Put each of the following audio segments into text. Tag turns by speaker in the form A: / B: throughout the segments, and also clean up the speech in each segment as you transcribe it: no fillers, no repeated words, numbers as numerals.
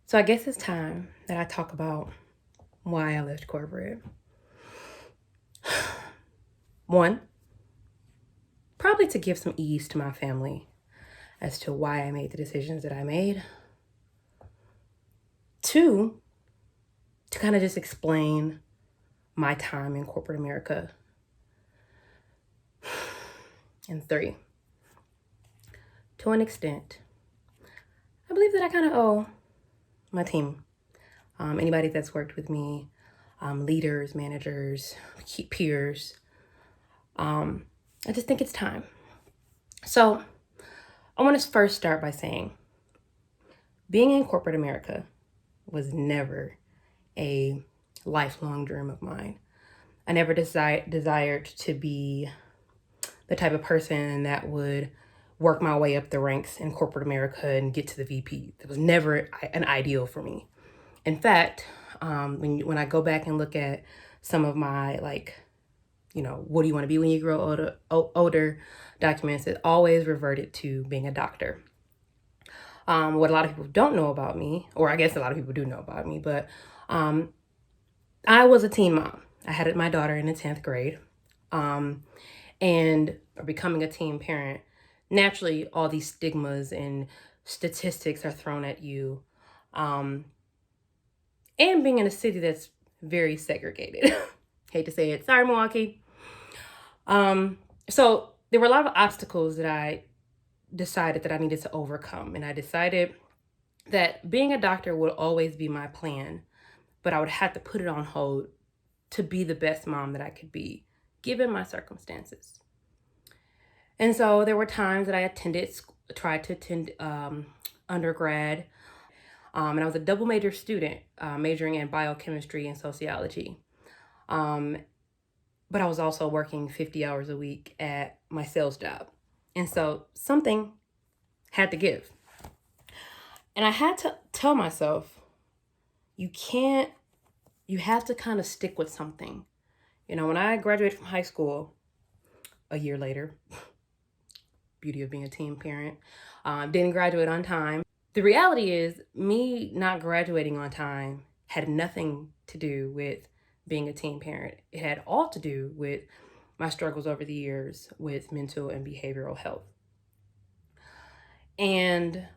A: So I guess it's time that I talk about why I left corporate. One, probably to give some ease to my family as to why I made the decisions that I made. Two, to kind of just explain my time in corporate America. And three, to an extent, I believe that I kind of owe my team, anybody that's worked with me, leaders, managers, peers. I just think it's time. So I want to first start by saying being in corporate America was never a lifelong dream of mine. I never desired to be the type of person that would work my way up the ranks in corporate America and get to the VP. It was never an ideal for me. In fact, when I go back and look at some of my what do you want to be when you grow older documents, it always reverted to being a doctor. What a lot of people don't know about me, or I guess a lot of people do know about me, but I was a teen mom. I had my daughter in the 10th grade. And becoming a teen parent, naturally, all these stigmas and statistics are thrown at you. And being in a city that's very segregated. Hate to say it. Sorry, Milwaukee. So there were a lot of obstacles that I decided that I needed to overcome. And I decided that being a doctor would always be my plan, but I would have to put it on hold to be the best mom that I could be, given my circumstances. And so there were times that I tried to attend undergrad, and I was a double major student, majoring in biochemistry and sociology. But I was also working 50 hours a week at my sales job. And so something had to give. And I had to tell myself, you have to kind of stick with something. When I graduated from high school a year later, beauty of being a teen parent, didn't graduate on time. The reality is, me not graduating on time had nothing to do with being a teen parent. It had all to do with my struggles over the years with mental and behavioral health. And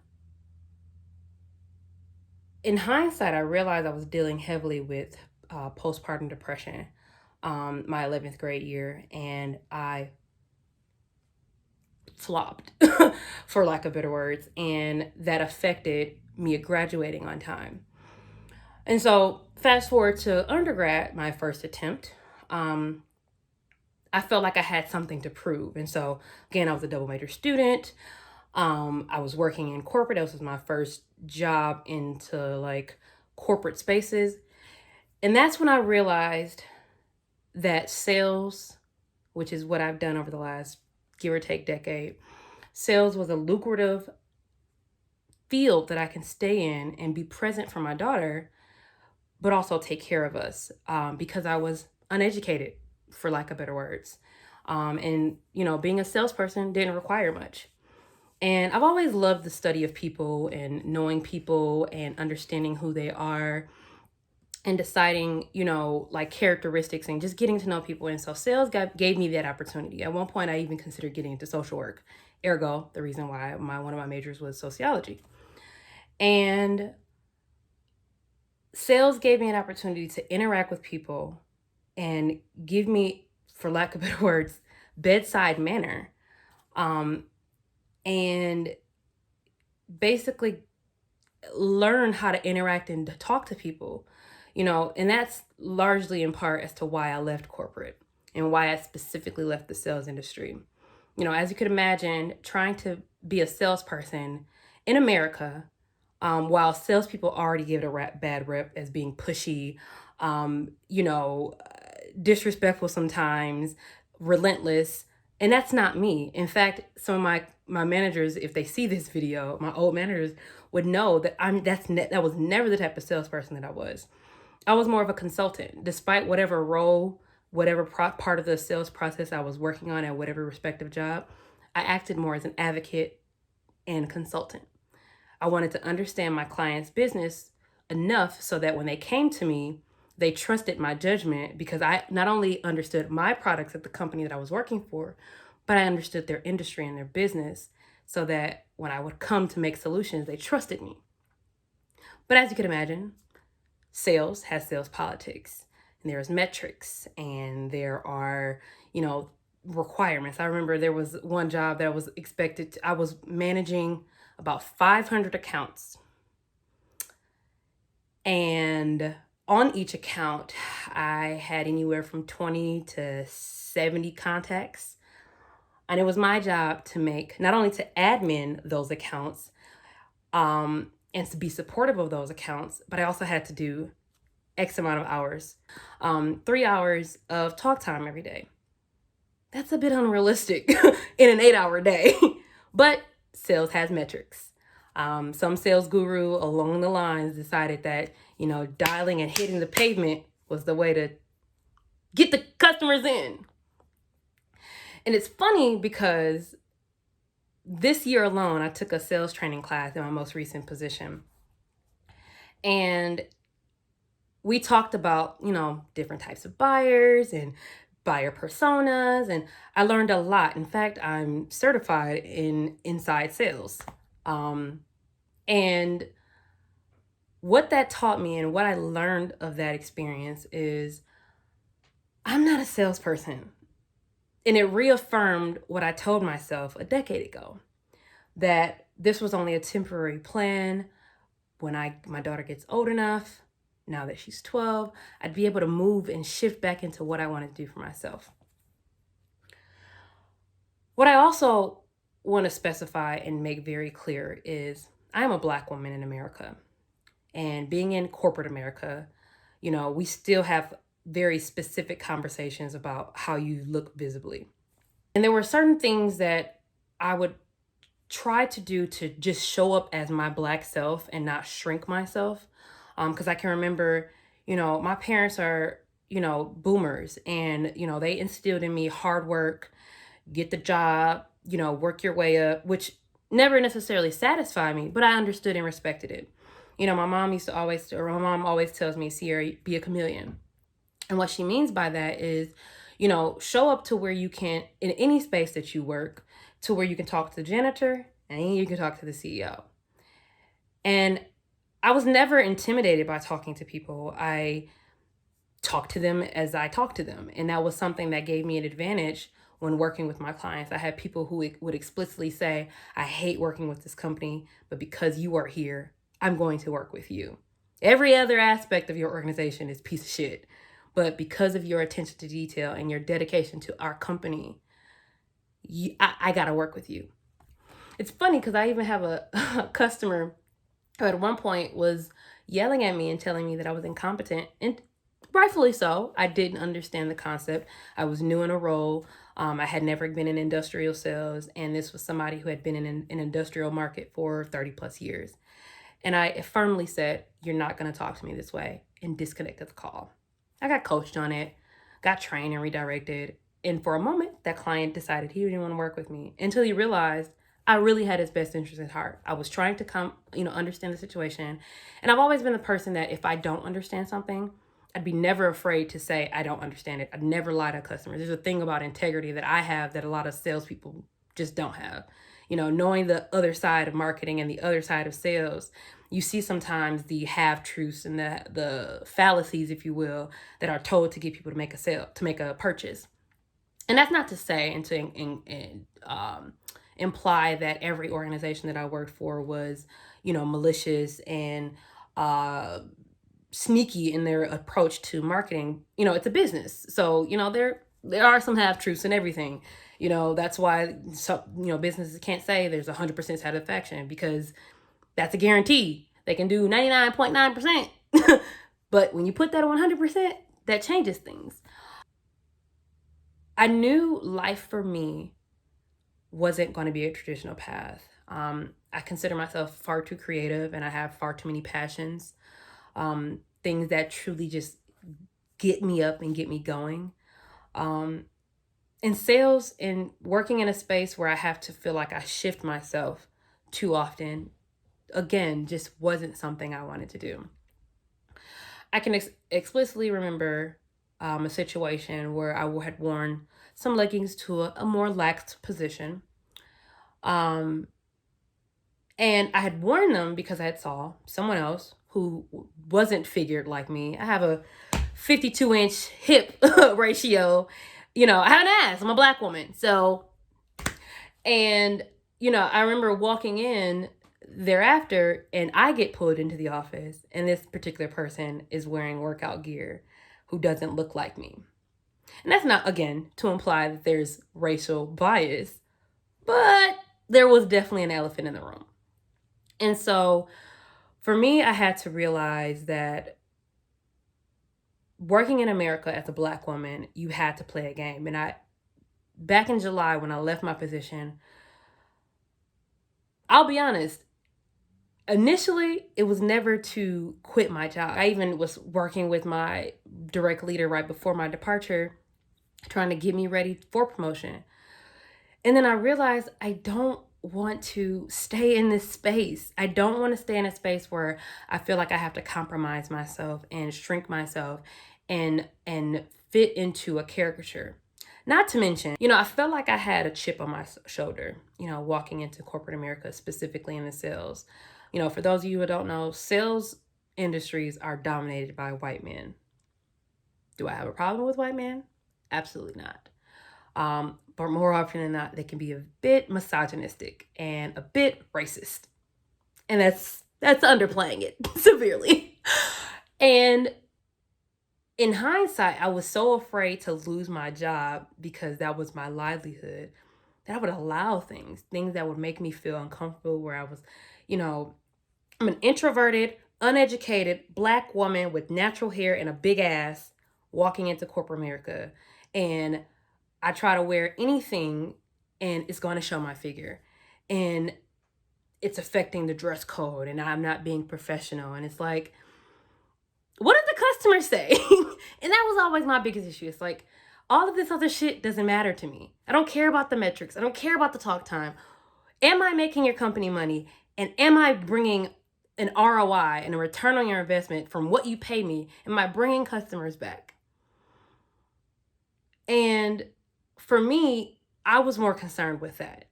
A: in hindsight, I realized I was dealing heavily with postpartum depression my 11th grade year, and I flopped, for lack of better words, and that affected me graduating on time. And so fast forward to undergrad, my first attempt, I felt like I had something to prove. And so again, I was a double major student. I was working in corporate. This was my first job into corporate spaces. And that's when I realized that sales, which is what I've done over the last give or take decade, sales was a lucrative field that I can stay in and be present for my daughter, but also take care of us, because I was uneducated, for lack of better words. And being a salesperson didn't require much. And I've always loved the study of people and knowing people and understanding who they are and deciding, characteristics and just getting to know people. And so sales gave me that opportunity. At one point, I even considered getting into social work. Ergo, the reason why one of my majors was sociology. And sales gave me an opportunity to interact with people and give me, for lack of better words, bedside manner. And basically learn how to interact and to talk to people, and that's largely in part as to why I left corporate and why I specifically left the sales industry. As you could imagine, trying to be a salesperson in America, while salespeople already give it a bad rep as being pushy, disrespectful sometimes, relentless. And that's not me. In fact, some of my managers, if they see this video, my old managers would know that that was never the type of salesperson that I was. I was more of a consultant, despite whatever role, whatever part of the sales process I was working on at whatever respective job. I acted more as an advocate and consultant. I wanted to understand my client's business enough so that when they came to me, they trusted my judgment because I not only understood my products at the company that I was working for, but I understood their industry and their business so that when I would come to make solutions, they trusted me. But as you can imagine, sales has sales politics, and there's metrics, and there are, you know, requirements. I remember there was one job that I was expected to, I was managing about 500 accounts, and on each account I had anywhere from 20 to 70 contacts, and it was my job to make, not only to admin those accounts, and to be supportive of those accounts, but I also had to do X amount of hours, 3 hours of talk time every day. That's a bit unrealistic in an 8-hour day, but sales has metrics. Some sales guru along the lines decided that, you know, dialing and hitting the pavement was the way to get the customers in. And it's funny because this year alone, I took a sales training class in my most recent position. And we talked about, you know, different types of buyers and buyer personas, and I learned a lot. In fact, I'm certified in inside sales. And what that taught me and what I learned of that experience is I'm not a salesperson. And it reaffirmed what I told myself a decade ago, that this was only a temporary plan. When my daughter gets old enough, now that she's 12, I'd be able to move and shift back into what I want to do for myself. What I also want to specify and make very clear is I am a Black woman in America. And being in corporate America, you know, we still have very specific conversations about how you look visibly. And there were certain things that I would try to do to just show up as my Black self and not shrink myself. Because I can remember, you know, my parents are, you know, boomers, and, you know, they instilled in me hard work, get the job, you know, work your way up, which never necessarily satisfied me, but I understood and respected it. You know, my mom always tells me, Sierra, be a chameleon. And what she means by that is, you know, show up to where you can, in any space that you work, to where you can talk to the janitor and you can talk to the CEO. And I was never intimidated by talking to people. I talked to them as I talked to them. And that was something that gave me an advantage when working with my clients. I had people who would explicitly say, I hate working with this company, but because you are here, I'm going to work with you. Every other aspect of your organization is piece of shit. But because of your attention to detail and your dedication to our company, I got to work with you. It's funny because I even have a customer who at one point was yelling at me and telling me that I was incompetent. And rightfully so. I didn't understand the concept. I was new in a role. I had never been in industrial sales. And this was somebody who had been in an industrial market for 30 plus years. And I firmly said, you're not going to talk to me this way, and disconnected the call. I got coached on it, got trained and redirected. And for a moment, that client decided he didn't want to work with me until he realized I really had his best interest at heart. I was trying to understand the situation. And I've always been the person that if I don't understand something, I'd be never afraid to say I don't understand it. I'd never lie to customers. There's a thing about integrity that I have that a lot of salespeople just don't have. You know, knowing the other side of marketing and the other side of sales, you see sometimes the half-truths and the fallacies, if you will, that are told to get people to make a sale, to make a purchase. And that's not to say and to imply that every organization that I worked for was, you know, malicious and sneaky in their approach to marketing. You know, it's a business. So, you know, there are some half-truths and everything. You know, that's why some, you know, businesses can't say there's 100% satisfaction, because that's a guarantee. They can do 99.9%. But when you put that on 100%, that changes things. I knew life for me wasn't going to be a traditional path. I consider myself far too creative, and I have far too many passions, things that truly just get me up and get me going. In sales and working in a space where I have to feel like I shift myself too often, again, just wasn't something I wanted to do. I can explicitly remember a situation where I had worn some leggings to a more lax position. Um, and I had worn them because I had saw someone else who wasn't figured like me. I have a 52-inch hip ratio. I have an ass. I'm a black woman. So, and, I remember walking in thereafter and I get pulled into the office and this particular person is wearing workout gear who doesn't look like me. And that's not, again, to imply that there's racial bias, but there was definitely an elephant in the room. And so for me, I had to realize that working in America as a black woman, you had to play a game. And back in July, when I left my position, I'll be honest, initially, it was never to quit my job. I even was working with my direct leader right before my departure, trying to get me ready for promotion. And then I realized I don't want to stay in this space. I don't want to stay in a space where I feel like I have to compromise myself and shrink myself and fit into a caricature. Not to mention, I felt like I had a chip on my shoulder, walking into corporate America, specifically in the sales. For those of you who don't know, sales industries are dominated by white men. Do I have a problem with white men? Absolutely not. But more often than not, they can be a bit misogynistic and a bit racist. And that's underplaying it severely. And in hindsight, I was so afraid to lose my job because that was my livelihood that I would allow things that would make me feel uncomfortable, where I was, I'm an introverted, uneducated black woman with natural hair and a big ass walking into corporate America. And I try to wear anything and it's going to show my figure. And it's affecting the dress code and I'm not being professional. And it's like, what did the customer say? And that was always my biggest issue. It's like, all of this other shit doesn't matter to me. I don't care about the metrics. I don't care about the talk time. Am I making your company money? And am I bringing an ROI and a return on your investment from what you pay me? Am I bringing customers back? And for me, I was more concerned with that.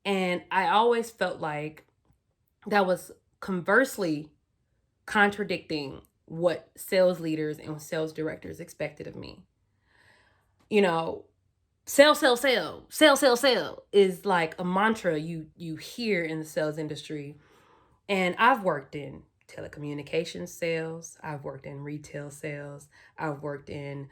A: And I always felt like that was conversely contradicting what sales leaders and sales directors expected of me. Sell is like a mantra you hear in the sales industry. And I've worked in telecommunications sales, I've worked in retail sales, I've worked in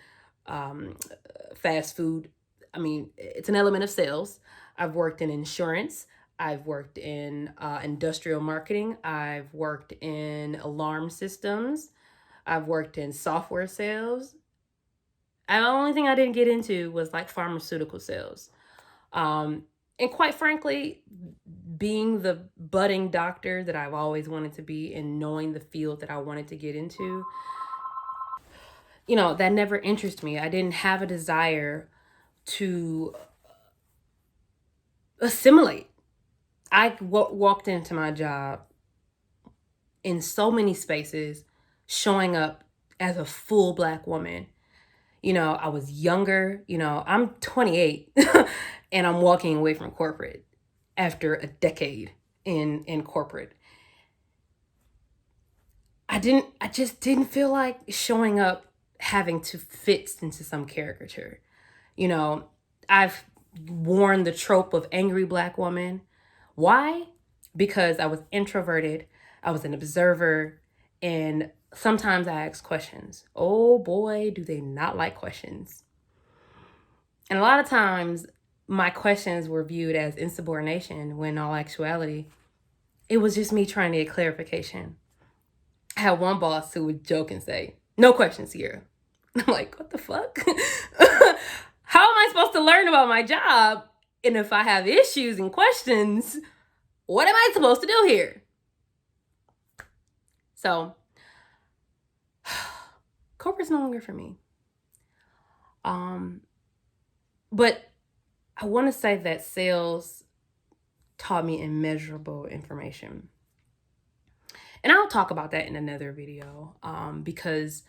A: fast food. I mean, it's an element of sales. I've worked in insurance. I've worked in industrial marketing. I've worked in alarm systems. I've worked in software sales. And the only thing I didn't get into was like pharmaceutical sales. And quite frankly, being the budding doctor that I've always wanted to be and knowing the field that I wanted to get into, that never interested me. I didn't have a desire to assimilate. I walked into my job in so many spaces showing up as a full black woman. I was younger, I'm 28 and I'm walking away from corporate after a decade in corporate. I just didn't feel like showing up having to fit into some caricature. I've worn the trope of angry black woman. Why? Because I was introverted, I was an observer, and sometimes I ask questions. Oh boy, do they not like questions. And a lot of times my questions were viewed as insubordination when in all actuality, it was just me trying to get clarification. I had one boss who would joke and say, "No questions here." I'm like, what the fuck? How am I supposed to learn about my job? And if I have issues and questions, what am I supposed to do here? So, corporate's no longer for me. But I want to say that sales taught me immeasurable information. And I'll talk about that in another video, because,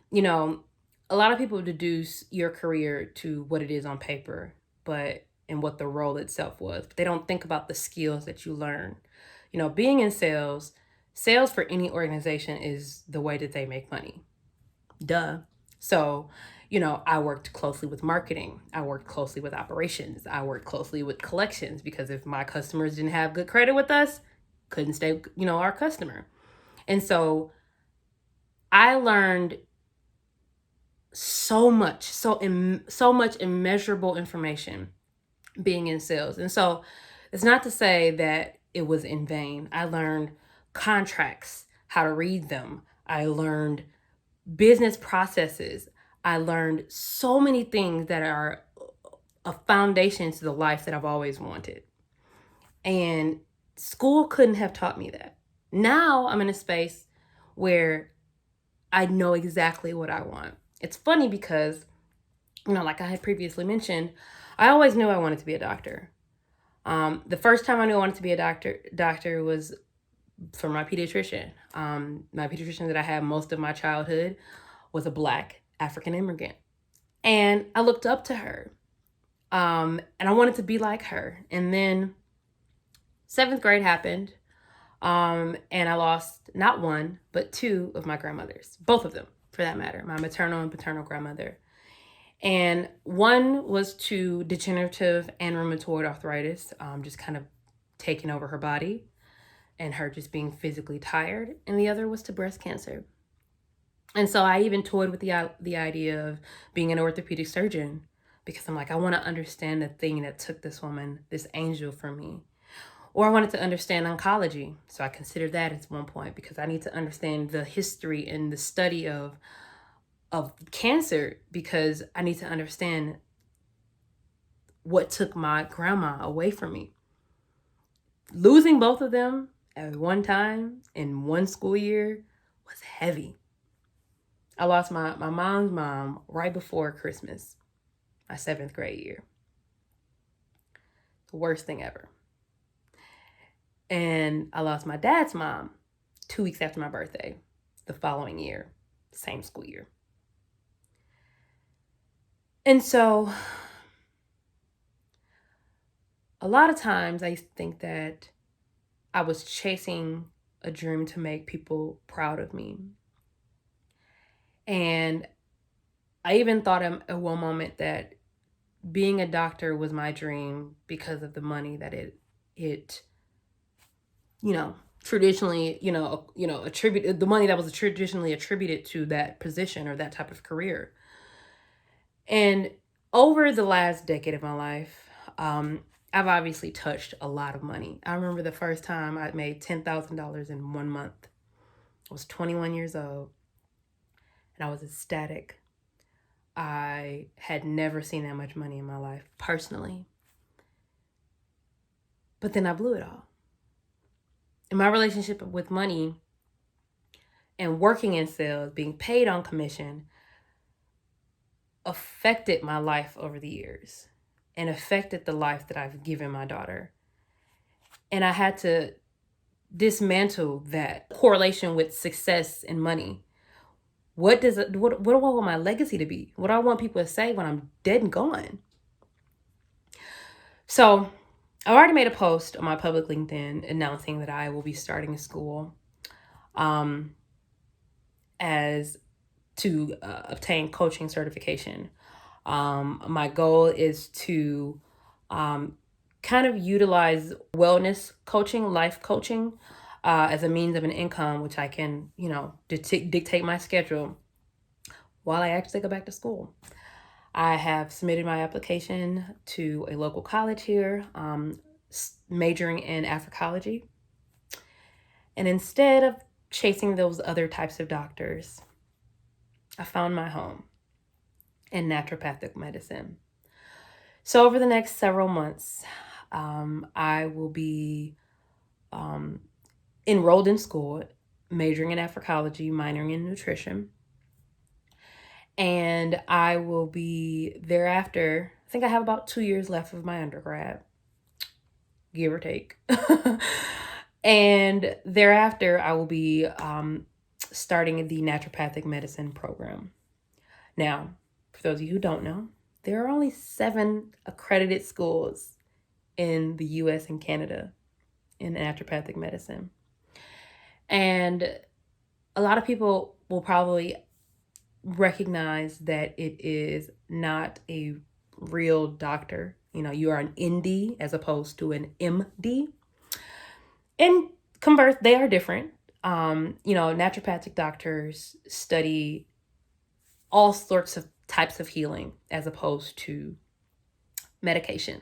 A: you know, a lot of people deduce your career to what it is on paper, but and what the role itself was. But they don't think about the skills that you learn. You know, being in sales, sales for any organization is the way that they make money. Duh. So, you know, I worked closely with marketing. I worked closely with operations. I worked closely with collections, because if my customers didn't have good credit with us, couldn't stay, you know, our customer. And so I learned so much immeasurable information being in sales. And so it's not to say that it was in vain. I learned contracts, how to read them. I learned business processes. I learned so many things that are a foundation to the life that I've always wanted. And school couldn't have taught me that. Now I'm in a space where I know exactly what I want. It's funny because, you know, like I had previously mentioned, I always knew I wanted to be a doctor. The first time I knew I wanted to be a doctor was from my pediatrician. My pediatrician that I had most of my childhood was a Black African immigrant. And I looked up to her. And I wanted to be like her. And then 7th grade happened. And I lost not one, but 2 of my grandmothers, both of them for that matter, my maternal and paternal grandmother. And one was to degenerative and rheumatoid arthritis, just kind of taking over her body and her just being physically tired. And the other was to breast cancer. And so I even toyed with the idea of being an orthopedic surgeon, because I'm like, I want to understand the thing that took this woman, this angel, from me. Or I wanted to understand oncology. So I considered that at one point, because I need to understand the history and the study of cancer, because I need to understand what took my grandma away from me. Losing both of them at one time in one school year was heavy. I lost my mom's mom right before Christmas, my 7th grade year. The worst thing ever. And I lost my dad's mom 2 weeks after my birthday, the following year, same school year. And so a lot of times I used to think that I was chasing a dream to make people proud of me. And I even thought at one moment that being a doctor was my dream because of the money that it you know, traditionally, attributed, the money that was traditionally attributed to that position or that type of career. And over the last decade of my life, I've obviously touched a lot of money. I remember the first time I made $10,000 in 1 month. I was 21 years old and I was ecstatic. I had never seen that much money in my life personally. But then I blew it all. And my relationship with money and working in sales, being paid on commission, affected my life over the years and affected the life that I've given my daughter. And I had to dismantle that correlation with success and money. What do I want my legacy to be? What do I want people to say when I'm dead and gone? So I already made a post on my public LinkedIn announcing that I will be starting a school as to obtain coaching certification. My goal is to kind of utilize wellness coaching, life coaching, as a means of an income, which I can, dictate my schedule while I actually go back to school. I have submitted my application to a local college here, majoring in Africology. And instead of chasing those other types of doctors, I found my home in naturopathic medicine. So over the next several months, I will be enrolled in school, majoring in Africology, minoring in nutrition. And I will be thereafter, I think I have about 2 years left of my undergrad, give or take. And thereafter, I will be starting the naturopathic medicine program. Now, for those of you who don't know, there are only 7 accredited schools in the US and Canada in naturopathic medicine. And a lot of people will probably recognize that it is not a real doctor. You know, you are an ND as opposed to an MD. And converse, they are different. Naturopathic doctors study all sorts of types of healing as opposed to medication.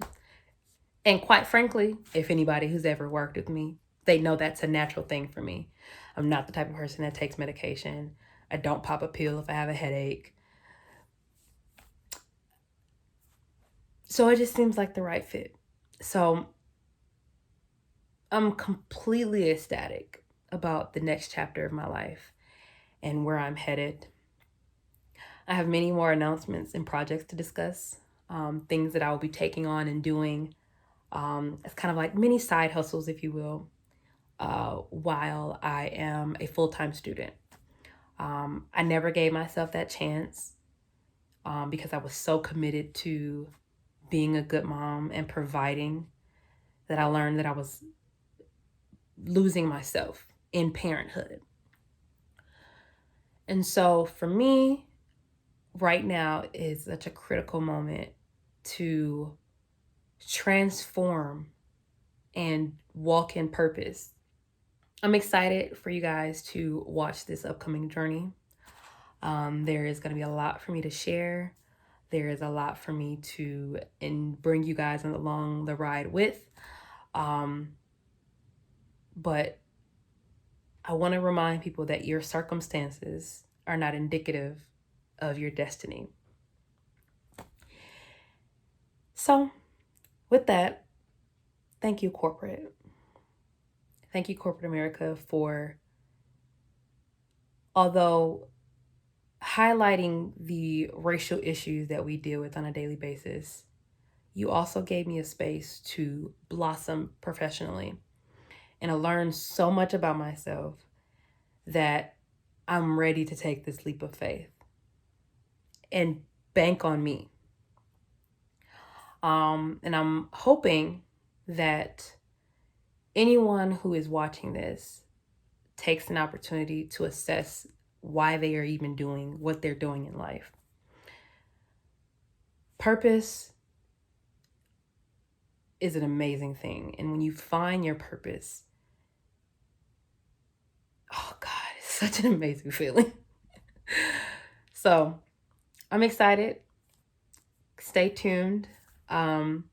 A: And quite frankly, if anybody who's ever worked with me, they know that's a natural thing for me. I'm not the type of person that takes medication. I don't pop a pill if I have a headache. So it just seems like the right fit. So I'm completely ecstatic about the next chapter of my life and where I'm headed. I have many more announcements and projects to discuss, things that I will be taking on and doing as kind of like mini side hustles, if you will, while I am a full-time student. I never gave myself that chance because I was so committed to being a good mom and providing that I learned that I was losing myself in parenthood. And so for me, right now is such a critical moment to transform and walk in purpose. I'm excited for you guys to watch this upcoming journey. There is going to be a lot for me to share. There is a lot for me to bring you guys along the ride with. But I want to remind people that your circumstances are not indicative of your destiny. So, with that, thank you, corporate. Thank you, corporate America, for, although highlighting the racial issues that we deal with on a daily basis, you also gave me a space to blossom professionally. And I learned so much about myself that I'm ready to take this leap of faith and bank on me. And I'm hoping that anyone who is watching this takes an opportunity to assess why they are even doing what they're doing in life. Purpose is an amazing thing. And when you find your purpose, oh God, it's such an amazing feeling. So I'm excited. Stay tuned. It's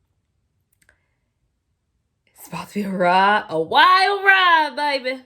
A: about to be a wild ride, baby.